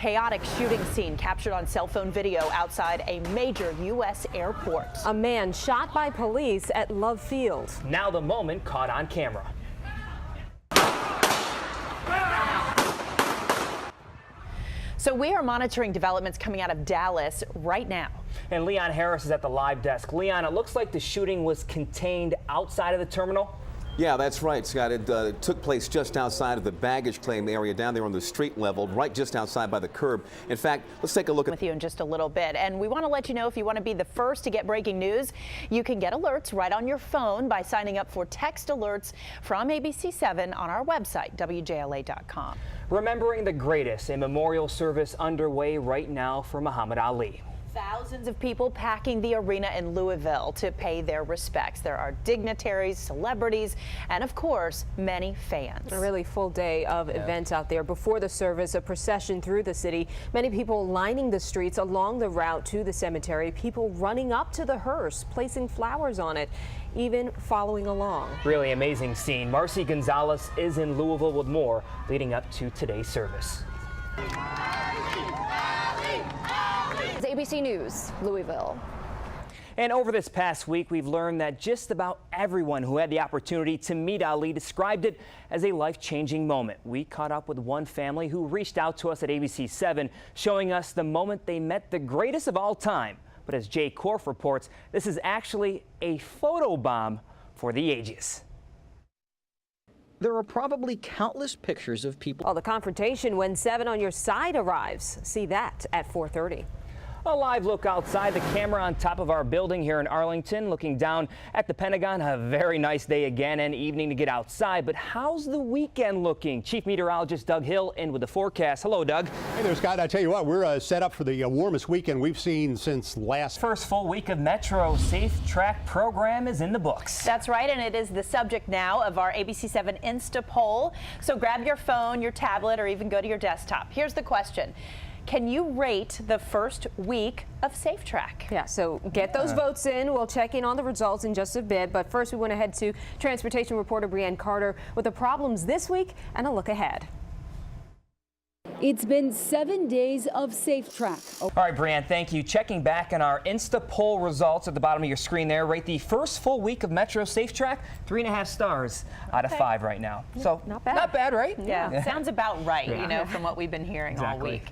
chaotic shooting scene captured on cell phone video outside a major U.S. airport. A man shot by police at Love Field. Now the moment caught on camera. So we are monitoring developments coming out of Dallas right now. And Leon Harris is at the live desk. Leon, it looks like the shooting was contained outside of the terminal. Yeah, that's right, Scott. It took place just outside of the baggage claim area down there on the street level, right just outside by the curb. In fact, let's take a look at with you in just a little bit. And we want to let you know, if you want to be the first to get breaking news, you can get alerts right on your phone by signing up for text alerts from ABC7 on our website, WJLA.com. Remembering the greatest, a memorial service underway right now for Muhammad Ali. Thousands of people packing the arena in Louisville to pay their respects. There are dignitaries, celebrities, and of course, many fans. A really full day of events out there. Before the service, a procession through the city. Many people lining the streets along the route to the cemetery. People running up to the hearse, placing flowers on it, even following along. Really amazing scene. Marcy Gonzalez is in Louisville with more leading up to today's service. ABC News, Louisville. And over this past week, we've learned that just about everyone who had the opportunity to meet Ali described it as a life-changing moment. We caught up with one family who reached out to us at ABC7, showing us the moment they met the greatest of all time. But as Jay Korf reports, this is actually a photo bomb for the ages. There are probably countless pictures of people. Well, the confrontation when 7 on Your Side arrives. See that at 4:30. A live look outside, the camera on top of our building here in Arlington, looking down at the Pentagon. A very nice day again and evening to get outside. But how's the weekend looking? Chief Meteorologist Doug Hill in with the forecast. Hello, Doug. Hey there, Scott. I tell you what, we're set up for the warmest weekend we've seen since last. First full week of Metro Safe Track program is in the books. That's right, and it is the subject now of our ABC7 Insta poll. So grab your phone, your tablet, or even go to your desktop. Here's the question. Can you rate the first week of Safe Track? Yeah, so get those votes in. We'll check in on the results in just a bit. But first, we want to head to transportation reporter Brianne Carter with the problems this week and a look ahead. It's been 7 days of Safe Track. All right, Brianne, thank you. Checking back on our Insta poll results at the bottom of your screen there. Rate the first full week of Metro Safe Track 3.5 stars out of 5 right now. So not bad. Not bad, right? Yeah, sounds about right, you know, from what we've been hearing all week.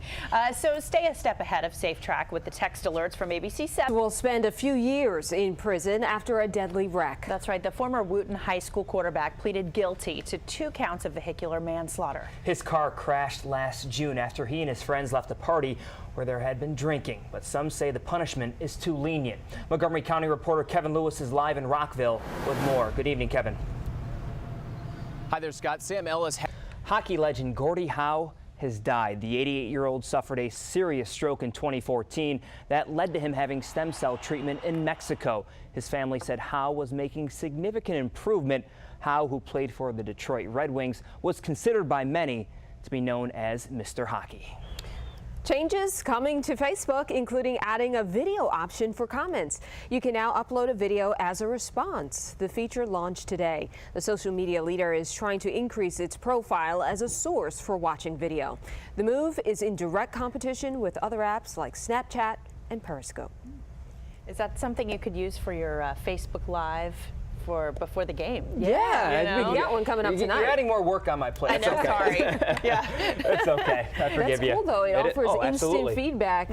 So stay a step ahead of Safe Track with the text alerts from ABC7. Will spend a few years in prison after a deadly wreck. That's right. The former Wooten High School quarterback pleaded guilty to 2 counts of vehicular manslaughter. His car crashed last June after he and his friends left a party where there had been drinking, but some say the punishment is too lenient. Montgomery County reporter Kevin Lewis is live in Rockville with more. Good evening, Kevin. Hi there, Scott. Sam Ellis. Hockey legend Gordie Howe has died. The 88-year-old suffered a serious stroke in 2014 that led to him having stem cell treatment in Mexico. His family said Howe was making significant improvement. Howe, who played for the Detroit Red Wings, was considered by many to be known as Mr. Hockey. Changes coming to Facebook, including adding a video option for comments. You can now upload a video as a response. The feature launched today. The social media leader is trying to increase its profile as a source for watching video. The move is in direct competition with other apps like Snapchat and Periscope. Is that something you could use for your Facebook Live for before the game? Yeah, you know? we got one coming up tonight. You're adding more work on my plate. I know, okay. sorry. Yeah. It's okay. I forgive That's you. cool, though. It offers instant absolutely. feedback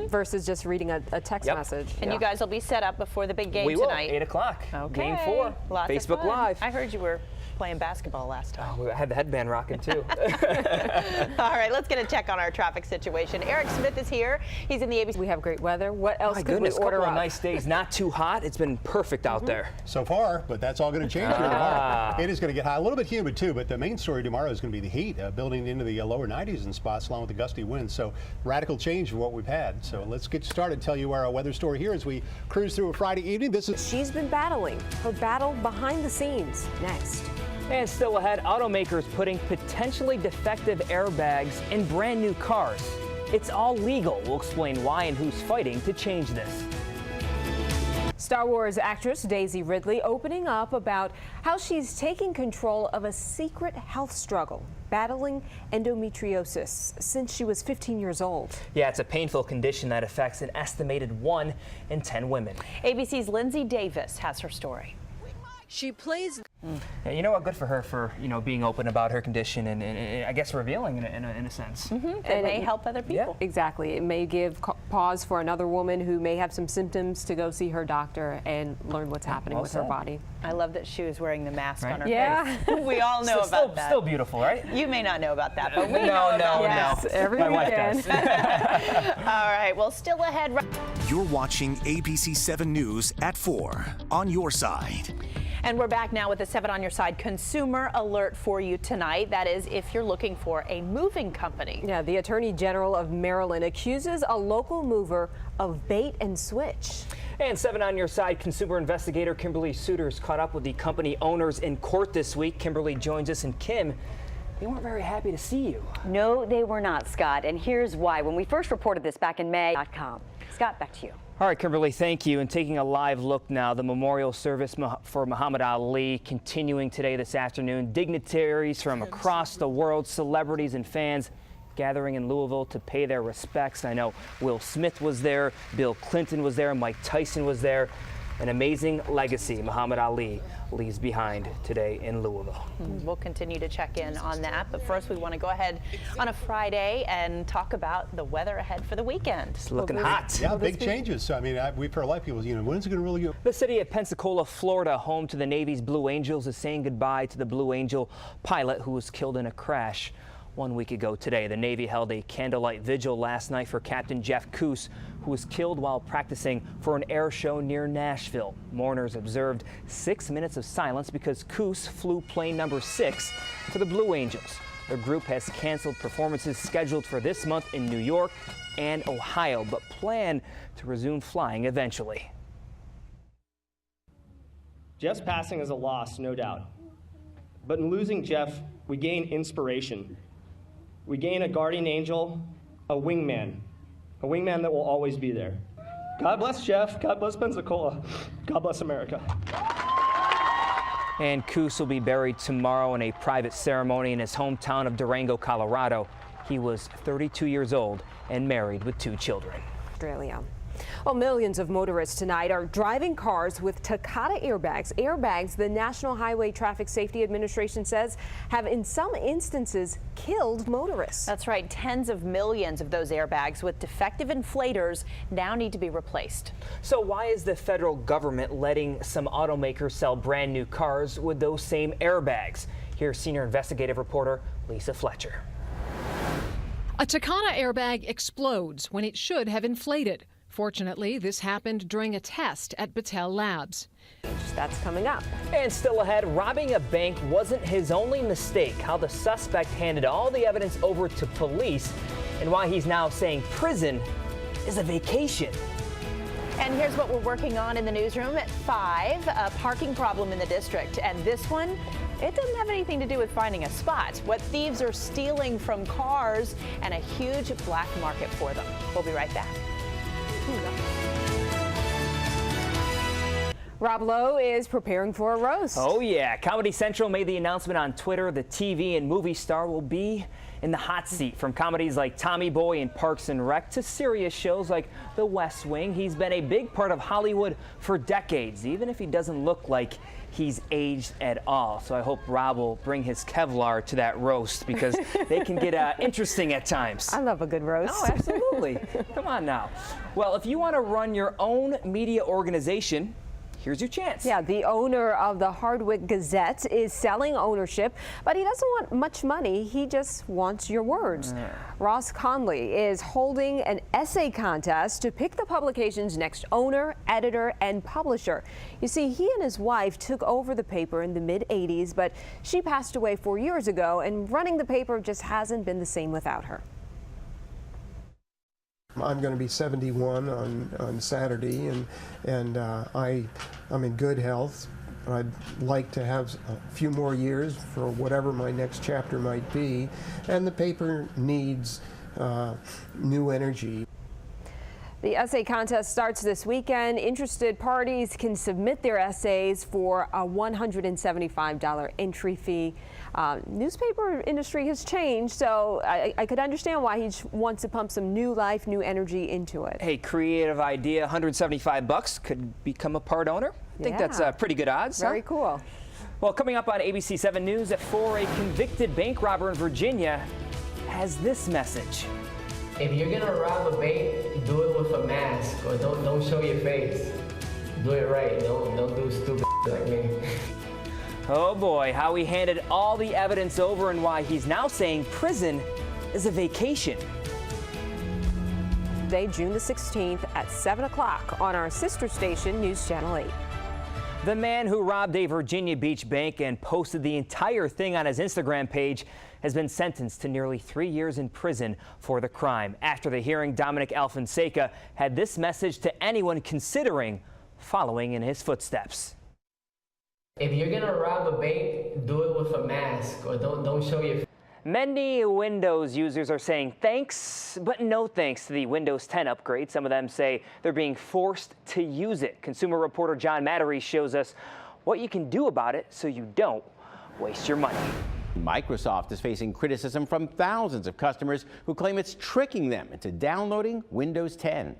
versus just reading a text message. And you guys will be set up before the big game We will, tonight. 8 o'clock. Okay. Game 4. Lots Facebook of fun. Live. I heard you were playing basketball last time. Oh, I had the headband rocking too. All right, let's get a check on our traffic situation. Eric Smith is here. He's in the ABC. We have great weather. What else My could goodness, we order couple of up? nice days. Not too hot. It's been perfect out there. So far, but that's all going to change here tomorrow. It is going to get high, a little bit humid too, but the main story tomorrow is going to be the heat, building into the lower 90s in spots along with the gusty winds. So radical change from what we've had. So let's get started. Tell you our weather story here as we cruise through a Friday evening. She's been battling her battle behind the scenes. Next. And still ahead, automakers putting potentially defective airbags in brand new cars. It's all legal. We'll explain why and who's fighting to change this. Star Wars actress Daisy Ridley opening up about how she's taking control of a secret health struggle, battling endometriosis since she was 15 years old. Yeah, it's a painful condition that affects an estimated 1 in 10 women. ABC's Lindsay Davis has her story. She plays. Yeah, you know what? Good for her for being open about her condition and I guess revealing in a sense. It may help other people. Yeah, exactly. It may give pause for another woman who may have some symptoms to go see her doctor and learn what's happening with her body. I love that she was wearing the mask on her Yeah. face. We all know about that. Still beautiful, right? You may not know about that, but we know No, about Yes, every My wife weekend. does. All right, well, still ahead. You're watching ABC 7 News at 4 on your side. And we're back now with a 7 on your side consumer alert for you tonight. That is, if you're looking for a moving company. Yeah, the Attorney General of Maryland accuses a local mover of bait and switch. And 7 on your side, consumer investigator Kimberly Suiters caught up with the company owners in court this week. Kimberly joins us, and Kim, they weren't very happy to see you. No, they were not, Scott. And here's why. When we first reported this back in May, Scott, back to you. All right, Kimberly, thank you. And taking a live look now, the memorial service for Muhammad Ali continuing today this afternoon. Dignitaries from across the world, celebrities and fans gathering in Louisville to pay their respects. I know Will Smith was there, Bill Clinton was there, Mike Tyson was there. An amazing legacy Muhammad Ali leaves behind today in Louisville. We'll continue to check in on that. But first, we want to go ahead on a Friday and talk about the weather ahead for the weekend. It's looking hot. Yeah, big changes. So, I mean, we've heard a lot of people, when's it going to really go? The city of Pensacola, Florida, home to the Navy's Blue Angels, is saying goodbye to the Blue Angel pilot who was killed in a crash 1 week ago today. The Navy held a candlelight vigil last night for Captain Jeff Coos, who was killed while practicing for an air show near Nashville. Mourners observed 6 minutes of silence because Coos flew plane number 6 for the Blue Angels. The group has canceled performances scheduled for this month in New York and Ohio, but plan to resume flying eventually. Jeff's passing is a loss, no doubt. But in losing Jeff, we gain inspiration. We gain a guardian angel, a wingman that will always be there. God bless Jeff, God bless Pensacola, God bless America. And Coos will be buried tomorrow in a private ceremony in his hometown of Durango, Colorado. He was 32 years old and married with 2 children. Australia. Well, millions of motorists tonight are driving cars with Takata airbags. Airbags, the National Highway Traffic Safety Administration says, have in some instances killed motorists. That's right. Tens of millions of those airbags with defective inflators now need to be replaced. So why is the federal government letting some automakers sell brand new cars with those same airbags? Here's senior investigative reporter Lisa Fletcher. A Takata airbag explodes when it should have inflated. Fortunately, this happened during a test at Battelle Labs. That's coming up. And still ahead, robbing a bank wasn't his only mistake. How the suspect handed all the evidence over to police and why he's now saying prison is a vacation. And here's what we're working on in the newsroom at 5, a parking problem in the district. And this one, it doesn't have anything to do with finding a spot. What thieves are stealing from cars and a huge black market for them. We'll be right back. Rob Lowe is preparing for a roast. Oh yeah, Comedy Central made the announcement on Twitter. The TV and movie star will be in the hot seat. From comedies like Tommy Boy and Parks and Rec to serious shows like The West Wing, he's been a big part of Hollywood for decades, even if he doesn't look like he's aged at all. So I hope Rob will bring his Kevlar to that roast because they can get interesting at times. I love a good roast. Oh, absolutely. Come on now. Well, if you want to run your own media organization, here's your chance. Yeah, the owner of the Hardwick Gazette is selling ownership, but he doesn't want much money. He just wants your words. Ross Conley is holding an essay contest to pick the publication's next owner, editor, and publisher. You see, he and his wife took over the paper in the mid-'80s, but she passed away 4 years ago, and running the paper just hasn't been the same without her. I'm going to be 71 on Saturday, and I'm in good health. I'd like to have a few more years for whatever my next chapter might be, and the paper needs new energy. The essay contest starts this weekend. Interested parties can submit their essays for a $175 entry fee. Newspaper industry has changed, so I could understand why he wants to pump some new life, new energy into it. Hey, creative idea, $175 could become a part owner. I think that's pretty good odds. Very cool. Well, coming up on ABC 7 News at 4, a convicted bank robber in Virginia has this message. If you're gonna rob a bank, do it with a mask, or don't show your face. Do it right. Don't do stupid like me. Oh boy, how he handed all the evidence over and why he's now saying prison is a vacation. Today, June the 16th at 7 o'clock on our sister station, News Channel 8. The man who robbed a Virginia Beach bank and posted the entire thing on his Instagram page has been sentenced to nearly 3 years in prison for the crime. After the hearing, Dominic Alfonseca had this message to anyone considering following in his footsteps. If you're gonna rob a bank, do it with a mask, or don't show your face. Many Windows users are saying thanks, but no thanks to the Windows 10 upgrade. Some of them say they're being forced to use it. Consumer reporter John Mattery shows us what you can do about it so you don't waste your money. Microsoft is facing criticism from thousands of customers who claim it's tricking them into downloading Windows 10.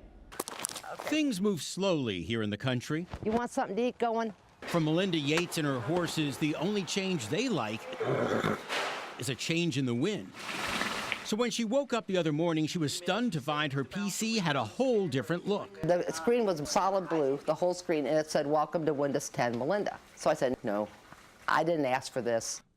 Things move slowly here in the country. You want something to eat going? For Melinda Yates and her horses, the only change they like is a change in the wind. So when she woke up the other morning, she was stunned to find her PC had a whole different look. The screen was solid blue, the whole screen, and it said, "Welcome to Windows 10, Melinda." So I said, "No, I didn't ask for this."